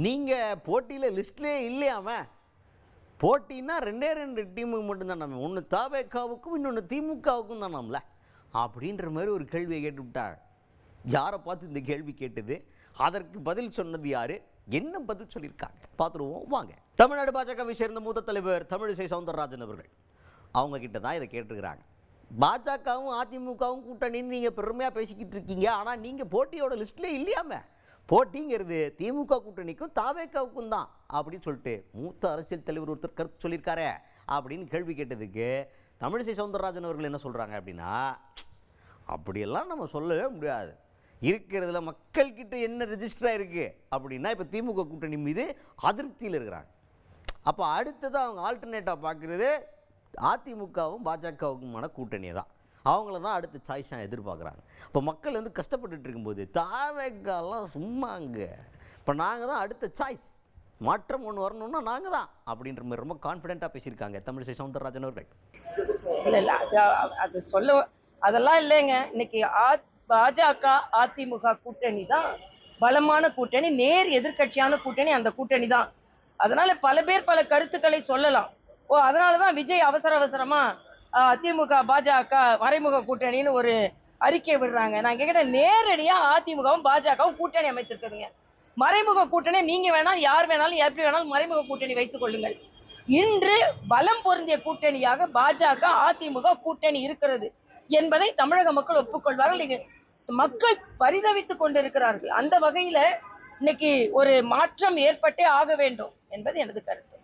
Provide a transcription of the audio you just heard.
நீங்கள் போட்டியில் லிஸ்ட்லேயே இல்லையாம. போட்டின்னா ரெண்டே ரெண்டு டீமுக்கு மட்டும்தான் நம்ம, ஒன்று தவேகாவுக்கும் இன்னொன்று திமுகவுக்கும் தான் நம்மள அப்படின்ற மாதிரி ஒரு கேள்வியை கேட்டுவிட்டாங்க. யாரை பார்த்து இந்த கேள்வி கேட்டது, அதற்கு பதில் சொன்னது யாரு, என்ன பதில் சொல்லியிருக்காங்க பார்த்துருவோம் வாங்க. தமிழ்நாடு பாஜகவை சேர்ந்த மூத்த தலைவர் தமிழிசை சவுந்தரராஜன் அவர்கள் அவங்க கிட்ட தான் இதை கேட்டிருக்கிறாங்க. பாஜகவும் அதிமுகவும் கூட்டணின்னு நீங்கள் பெருமையாக பேசிக்கிட்டு இருக்கீங்க, ஆனால் நீங்கள் போட்டியோட லிஸ்ட்லேயே இல்லையாம. போட்டிங்கிறது திமுக கூட்டணிக்கும் தாவேகாவுக்கும் தான் அப்படின்னு சொல்லிட்டு மூத்த அரசியல் தலைவர் ஒருத்தர் கருத்து சொல்லியிருக்காரு அப்படின்னு கேள்வி கேட்டதுக்கு தமிழிசை சவுந்தரராஜன் அவர்கள் என்ன சொல்கிறாங்க அப்படின்னா, அப்படியெல்லாம் நம்ம சொல்லவே முடியாது, இருக்கிறதுல மக்கள்கிட்ட என்ன ரெஜிஸ்டராக இருக்குது அப்படின்னா இப்போ திமுக கூட்டணி மீது அதிருப்தியில் இருக்கிறாங்க. அப்போ அடுத்தது அவங்க ஆல்டர்னேட்டாக பார்க்குறது அதிமுகவும் பாஜகவுக்குமான கூட்டணியை தான், அவங்கள தான் அடுத்த சாய்ஸாக எதிர்பார்க்குறாங்க. இப்போ மக்கள் வந்து கஷ்டப்பட்டுட்டு இருக்கும்போது தாவேகாலாம் சும்மாங்க, இப்போ நாங்கள் தான் அடுத்த சாய்ஸ், மாற்றம் ஒன்று வரணும்னா நாங்கள் தான் அப்படின்ற மாதிரி ரொம்ப கான்ஃபிடென்ட்டாக பேசியிருக்காங்க தமிழிசை சவுந்தரராஜன் அவர்கள். இல்லை இல்லை அது சொல்ல அதெல்லாம் இல்லைங்க. இன்னைக்கு பாஜக அதிமுக கூட்டணி தான் பலமான கூட்டணி, நேர் எதிர்கட்சியான கூட்டணி அந்த கூட்டணி தான். அதனால பல பேர் பல கருத்துக்களை சொல்லலாம். அதனாலதான் விஜய் அவசரமா திமுக பாஜக மறைமுக கூட்டணின்னு ஒரு அறிக்கை விடுறாங்க. நான் கேட்கிற நேரடியா அதிமுகவும் பாஜகவும் கூட்டணி அமைத்திருக்குதுங்க. மறைமுக கூட்டணி நீங்க வேணாலும் யார் வேணாலும் எப்படி வேணாலும் மறைமுக கூட்டணி வைத்துக் கொள்ளுங்கள். இன்று பலம் பொருந்திய கூட்டணியாக பாஜக அதிமுக கூட்டணி இருக்கிறது என்பதை தமிழக மக்கள் ஒப்புக்கொள்வார்கள். மக்கள் பரிதவித்துக் கொண்டிருக்கிறார்கள். அந்த வகையில இன்னைக்கு ஒரு மாற்றம் ஏற்பட்டே ஆக வேண்டும் என்பது எனது கருத்து.